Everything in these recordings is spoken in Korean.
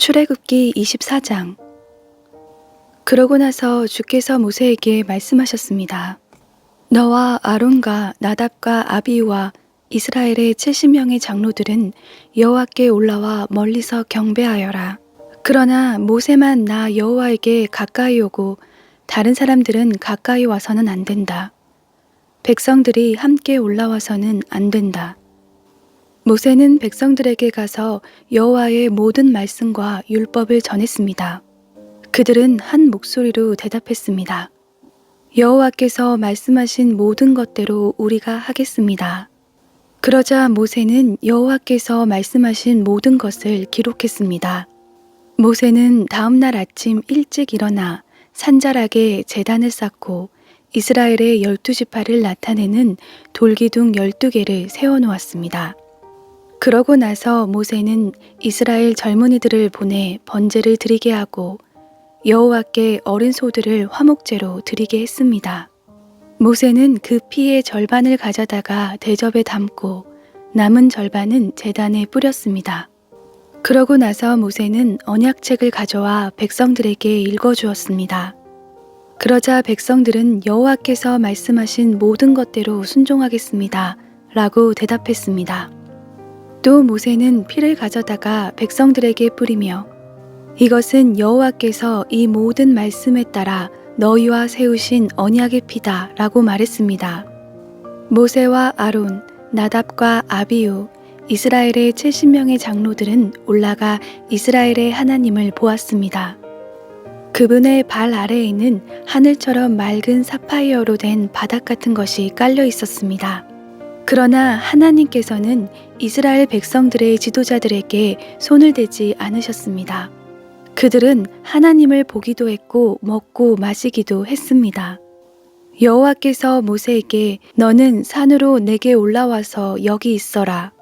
출애굽기 24장. 그러고 나서 주께서 모세에게 말씀하셨습니다. 너와 아론과 나답과 아비우와 이스라엘의 70명의 장로들은 여호와께 올라와 멀리서 경배하여라. 그러나 모세만 나 여호와에게 가까이 오고 다른 사람들은 가까이 와서는 안 된다. 백성들이 함께 올라와서는 안 된다. 모세는 백성들에게 가서 여호와의 모든 말씀과 율법을 전했습니다. 그들은 한 목소리로 대답했습니다. 여호와께서 말씀하신 모든 것대로 우리가 하겠습니다. 그러자 모세는 여호와께서 말씀하신 모든 것을 기록했습니다. 모세는 다음 날 아침 일찍 일어나 산자락에 제단을 쌓고 이스라엘의 12지파를 나타내는 돌기둥 12개를 세워놓았습니다. 그러고 나서 모세는 이스라엘 젊은이들을 보내 번제를 드리게 하고 여호와께 어린 소들을 화목제로 드리게 했습니다. 모세는 그 피의 절반을 가져다가 대접에 담고 남은 절반은 제단에 뿌렸습니다. 그러고 나서 모세는 언약책을 가져와 백성들에게 읽어주었습니다. 그러자 백성들은 여호와께서 말씀하신 모든 것대로 순종하겠습니다. 라고 대답했습니다. 또 모세는 피를 가져다가 백성들에게 뿌리며 이것은 여호와께서 이 모든 말씀에 따라 너희와 세우신 언약의 피다 라고 말했습니다. 모세와 아론, 나답과 아비우, 이스라엘의 70명의 장로들은 올라가 이스라엘의 하나님을 보았습니다. 그분의 발 아래에는 하늘처럼 맑은 사파이어로 된 바닥 같은 것이 깔려 있었습니다. 그러나 하나님께서는 이스라엘 백성들의 지도자들에게 손을 대지 않으셨습니다. 그들은 하나님을 보기도 했고 먹고 마시기도 했습니다. 여호와께서 모세에게 너는 산으로 내게 올라와서 여기 있어라.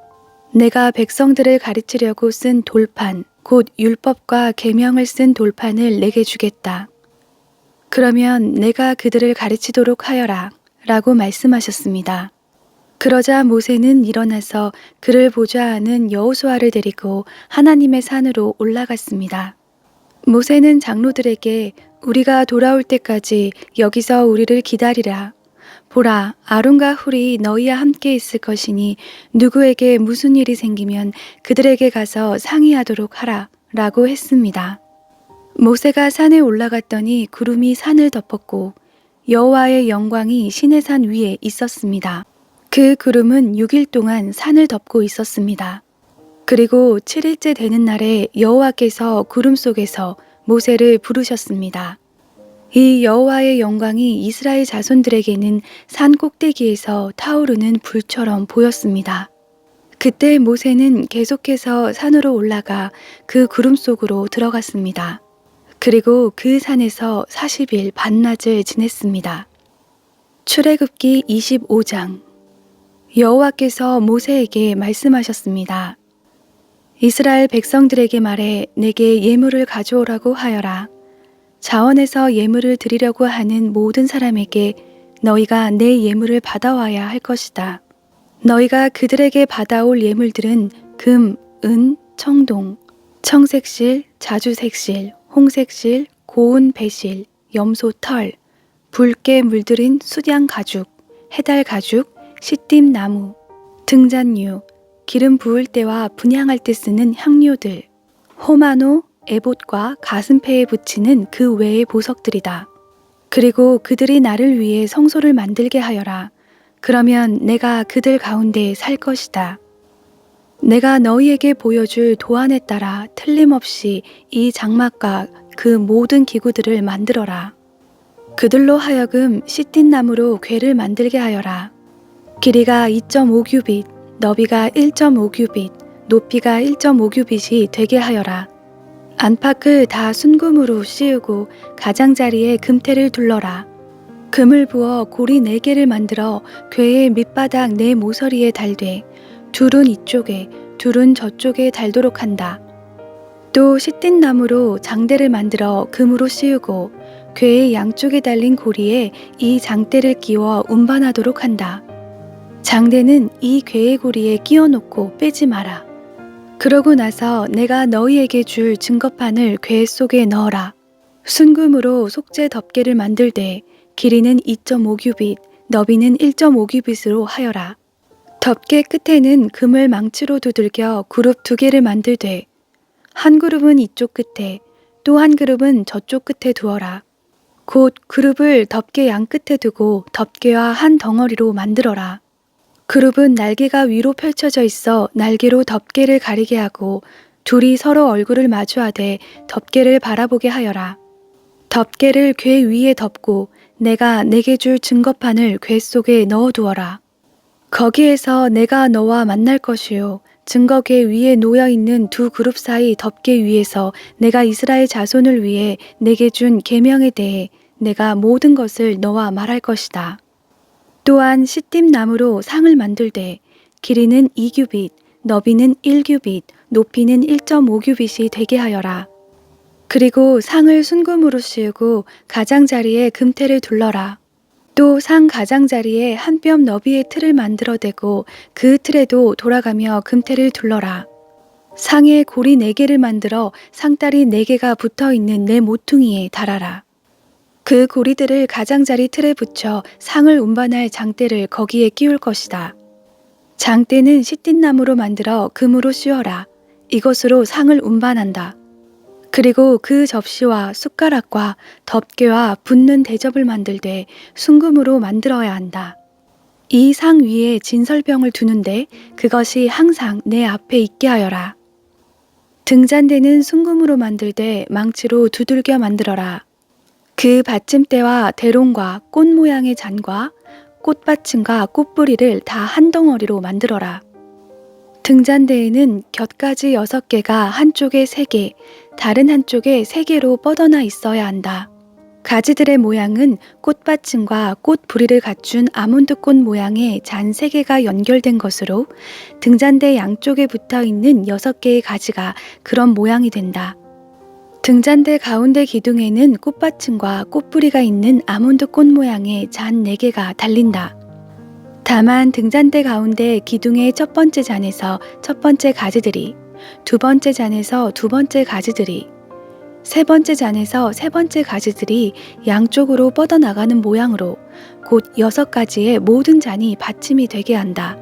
내가 백성들을 가르치려고 쓴 돌판, 곧 율법과 계명을 쓴 돌판을 내게 주겠다. 그러면 내가 그들을 가르치도록 하여라. 라고 말씀하셨습니다. 그러자 모세는 일어나서 그를 보좌하는 여호수아를 데리고 하나님의 산으로 올라갔습니다. 모세는 장로들에게 우리가 돌아올 때까지 여기서 우리를 기다리라. 보라, 아론과 훌이 너희와 함께 있을 것이니 누구에게 무슨 일이 생기면 그들에게 가서 상의하도록 하라. 라고 했습니다. 모세가 산에 올라갔더니 구름이 산을 덮었고 여호와의 영광이 시내산 위에 있었습니다. 그 구름은 6일 동안 산을 덮고 있었습니다. 그리고 7일째 되는 날에 여호와께서 구름 속에서 모세를 부르셨습니다. 이 여호와의 영광이 이스라엘 자손들에게는 산 꼭대기에서 타오르는 불처럼 보였습니다. 그때 모세는 계속해서 산으로 올라가 그 구름 속으로 들어갔습니다. 그리고 그 산에서 40일 반낮을 지냈습니다. 출애굽기 25장. 여호와께서 모세에게 말씀하셨습니다. 이스라엘 백성들에게 말해 내게 예물을 가져오라고 하여라. 자원에서 예물을 드리려고 하는 모든 사람에게 너희가 내 예물을 받아와야 할 것이다. 너희가 그들에게 받아올 예물들은 금, 은, 청동, 청색실, 자주색실, 홍색실, 고운 배실, 염소 털, 붉게 물들인 수양 가죽, 해달 가죽, 시띠 나무, 등잔류, 기름 부을 때와 분향할 때 쓰는 향료들, 호마노, 에봇과 가슴패에 붙이는 그 외의 보석들이다. 그리고 그들이 나를 위해 성소를 만들게 하여라. 그러면 내가 그들 가운데 살 것이다. 내가 너희에게 보여줄 도안에 따라 틀림없이 이 장막과 그 모든 기구들을 만들어라. 그들로 하여금 시띠 나무로 궤를 만들게 하여라. 길이가 2.5규빗, 너비가 1.5규빗, 높이가 1.5규빗이 되게 하여라. 안팎을 다 순금으로 씌우고 가장자리에 금테를 둘러라. 금을 부어 고리 4개를 만들어 궤의 밑바닥 4 모서리에 달되 둘은 이쪽에 둘은 저쪽에 달도록 한다. 또 시띠 나무로 장대를 만들어 금으로 씌우고 궤의 양쪽에 달린 고리에 이 장대를 끼워 운반하도록 한다. 장대는 이 궤의 고리에 끼워 놓고 빼지 마라. 그러고 나서 내가 너희에게 줄 증거판을 궤 속에 넣어라. 순금으로 속죄 덮개를 만들되 길이는 2.5규빗, 너비는 1.5규빗으로 하여라. 덮개 끝에는 금을 망치로 두들겨 그룹 2개를 만들되 한 그룹은 이쪽 끝에 또 한 그룹은 저쪽 끝에 두어라. 곧 그룹을 덮개 양 끝에 두고 덮개와 한 덩어리로 만들어라. 그룹은 날개가 위로 펼쳐져 있어 날개로 덮개를 가리게 하고 둘이 서로 얼굴을 마주하되 덮개를 바라보게 하여라. 덮개를 궤 위에 덮고 내가 내게 줄 증거판을 궤 속에 넣어두어라. 거기에서 내가 너와 만날 것이요 증거궤 위에 놓여있는 두 그룹 사이 덮개 위에서 내가 이스라엘 자손을 위해 내게 준 계명에 대해 내가 모든 것을 너와 말할 것이다. 또한 시띠 나무로 상을 만들되 길이는 2규빗, 너비는 1규빗, 높이는 1.5규빗이 되게 하여라. 그리고 상을 순금으로 씌우고 가장자리에 금테를 둘러라. 또 상 가장자리에 한 뼘 너비의 틀을 만들어대고 그 틀에도 돌아가며 금테를 둘러라. 상에 고리 4개를 만들어 상다리 4개가 붙어있는 내 모퉁이에 달아라. 그 고리들을 가장자리 틀에 붙여 상을 운반할 장대를 거기에 끼울 것이다. 장대는 시띠나무로 만들어 금으로 씌워라. 이것으로 상을 운반한다. 그리고 그 접시와 숟가락과 덮개와 붓는 대접을 만들되 순금으로 만들어야 한다. 이 상 위에 진설병을 두는데 그것이 항상 내 앞에 있게 하여라. 등잔대는 순금으로 만들되 망치로 두들겨 만들어라. 그 받침대와 대롱과 꽃 모양의 잔과 꽃받침과 꽃뿌리를 다 한 덩어리로 만들어라. 등잔대에는 곁가지 6개가 한쪽에 3개, 다른 한쪽에 3개로 뻗어나 있어야 한다. 가지들의 모양은 꽃받침과 꽃뿌리를 갖춘 아몬드꽃 모양의 잔 3개가 연결된 것으로 등잔대 양쪽에 붙어있는 6개의 가지가 그런 모양이 된다. 등잔대 가운데 기둥에는 꽃받침과 꽃뿌리가 있는 아몬드꽃 모양의 잔 4개가 달린다. 다만 등잔대 가운데 기둥의 첫 번째 잔에서 첫 번째 가지들이, 두 번째 잔에서 두 번째 가지들이, 세 번째 잔에서 세 번째 가지들이 양쪽으로 뻗어나가는 모양으로 곧 6가지의 모든 잔이 받침이 되게 한다.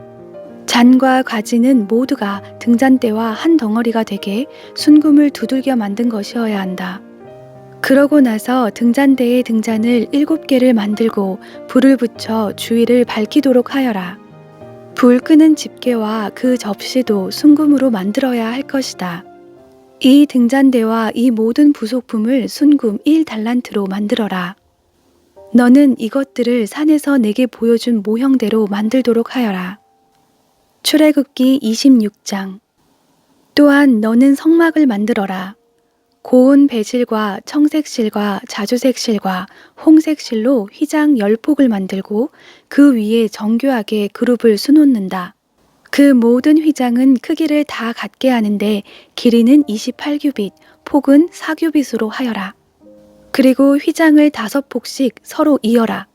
잔과 가지는 모두가 등잔대와 한 덩어리가 되게 순금을 두들겨 만든 것이어야 한다. 그러고 나서 등잔대에 등잔을 7개를 만들고 불을 붙여 주위를 밝히도록 하여라. 불 끄는 집게와 그 접시도 순금으로 만들어야 할 것이다. 이 등잔대와 이 모든 부속품을 순금 1달란트로 만들어라. 너는 이것들을 산에서 내게 보여준 모형대로 만들도록 하여라. 출애굽기 26장. 또한 너는 성막을 만들어라. 고운 배실과 청색실과 자주색실과 홍색실로 휘장 10폭을 만들고 그 위에 정교하게 그룹을 수놓는다. 그 모든 휘장은 크기를 다 같게 하는데 길이는 28규빗, 폭은 4규빗으로 하여라. 그리고 휘장을 5폭씩 서로 이어라.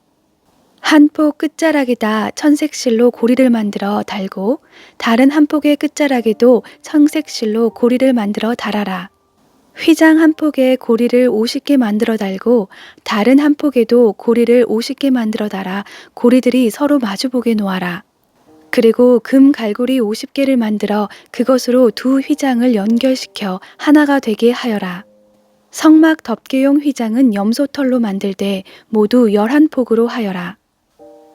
한 폭 끝자락에다 청색실로 고리를 만들어 달고 다른 한 폭의 끝자락에도 청색실로 고리를 만들어 달아라. 휘장 한 폭에 고리를 50개 만들어 달고 다른 한 폭에도 고리를 50개 만들어 달아 고리들이 서로 마주보게 놓아라. 그리고 금 갈고리 50개를 만들어 그것으로 두 휘장을 연결시켜 하나가 되게 하여라. 성막 덮개용 휘장은 염소털로 만들되 모두 11폭으로 하여라.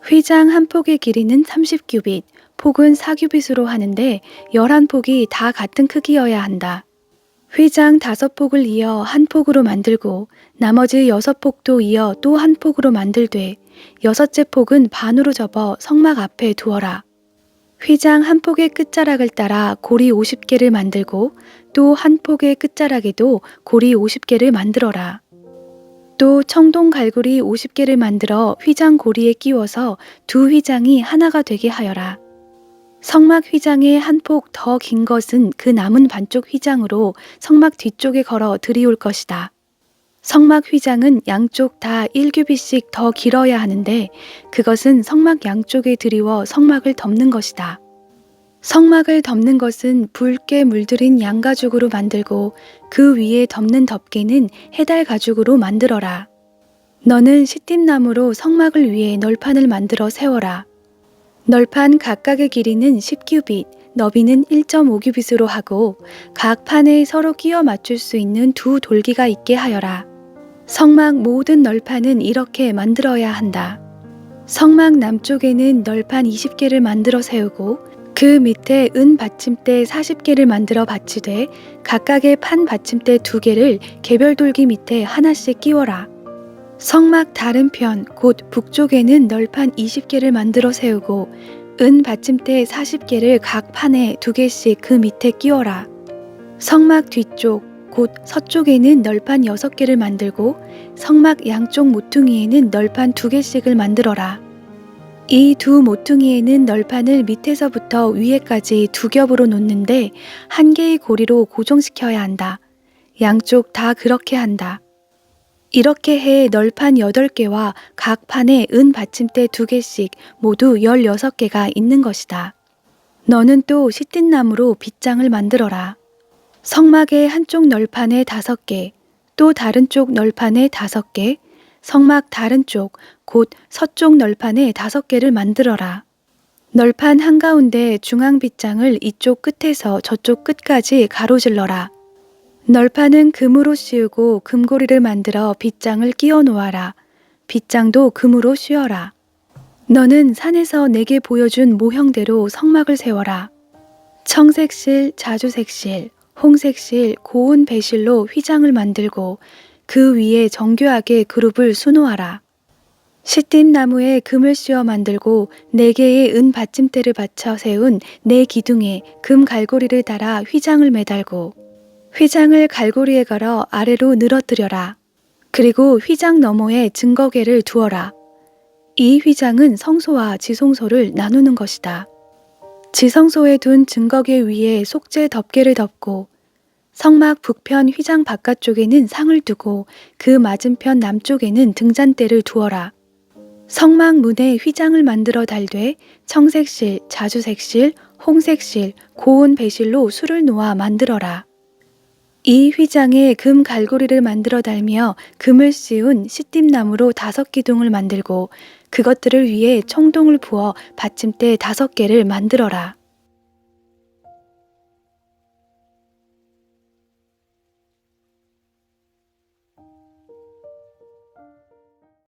휘장 한 폭의 길이는 30규빗, 폭은 4규빗으로 하는데 11폭이 다 같은 크기여야 한다. 휘장 5폭을 이어 한 폭으로 만들고 나머지 6폭도 이어 또 한 폭으로 만들되 6째 폭은 반으로 접어 성막 앞에 두어라. 휘장 한 폭의 끝자락을 따라 고리 50개를 만들고 또 한 폭의 끝자락에도 고리 50개를 만들어라. 또 청동 갈고리 50개를 만들어 휘장 고리에 끼워서 두 휘장이 하나가 되게 하여라. 성막 휘장의 한 폭 더 긴 것은 그 남은 반쪽 휘장으로 성막 뒤쪽에 걸어 들이올 것이다. 성막 휘장은 양쪽 다 1규빗씩 더 길어야 하는데 그것은 성막 양쪽에 들이워 성막을 덮는 것이다. 성막을 덮는 것은 붉게 물들인 양가죽으로 만들고 그 위에 덮는 덮개는 해달 가죽으로 만들어라. 너는 시팀나무로 성막을 위해 널판을 만들어 세워라. 널판 각각의 길이는 10규빗, 너비는 1.5규빗으로 하고 각 판에 서로 끼워 맞출 수 있는 두 돌기가 있게 하여라. 성막 모든 널판은 이렇게 만들어야 한다. 성막 남쪽에는 널판 20개를 만들어 세우고 그 밑에 은 받침대 40개를 만들어 받치되 각각의 판 받침대 2개를 개별 돌기 밑에 하나씩 끼워라. 성막 다른 편 곧 북쪽에는 널판 20개를 만들어 세우고 은 받침대 40개를 각 판에 2개씩 그 밑에 끼워라. 성막 뒤쪽 곧 서쪽에는 널판 6개를 만들고 성막 양쪽 모퉁이에는 널판 2개씩을 만들어라. 이 두 모퉁이에는 널판을 밑에서부터 위에까지 2겹으로 놓는데 한 개의 고리로 고정시켜야 한다. 양쪽 다 그렇게 한다. 이렇게 해 널판 8개와 각 판에 은 받침대 2개씩 모두 16개가 있는 것이다. 너는 또 시띠나무로 빗장을 만들어라. 성막의 한쪽 널판에 5개, 또 다른 쪽 널판에 5개, 성막 다른 쪽, 곧 서쪽 널판에 5개를 만들어라. 널판 한가운데 중앙 빗장을 이쪽 끝에서 저쪽 끝까지 가로질러라. 널판은 금으로 씌우고 금고리를 만들어 빗장을 끼워 놓아라. 빗장도 금으로 씌워라. 너는 산에서 내게 보여준 모형대로 성막을 세워라. 청색실, 자주색실, 홍색실, 고운 배실로 휘장을 만들고 그 위에 정교하게 그룹을 수놓아라. 시띠나무에 금을 씌워 만들고 4개의 은 받침대를 받쳐 세운 4기둥에 금 갈고리를 달아 휘장을 매달고 휘장을 갈고리에 걸어 아래로 늘어뜨려라. 그리고 휘장 너머에 증거궤를 두어라. 이 휘장은 성소와 지성소를 나누는 것이다. 지성소에 둔 증거궤 위에 속죄 덮개를 덮고 성막 북편 휘장 바깥쪽에는 상을 두고 그 맞은편 남쪽에는 등잔대를 두어라. 성막 문에 휘장을 만들어 달되 청색실, 자주색실, 홍색실, 고운 배실로 수를 놓아 만들어라. 이 휘장에 금 갈고리를 만들어 달며 금을 씌운 시띠나무로 5기둥을 만들고 그것들을 위에 청동을 부어 받침대 5개를 만들어라.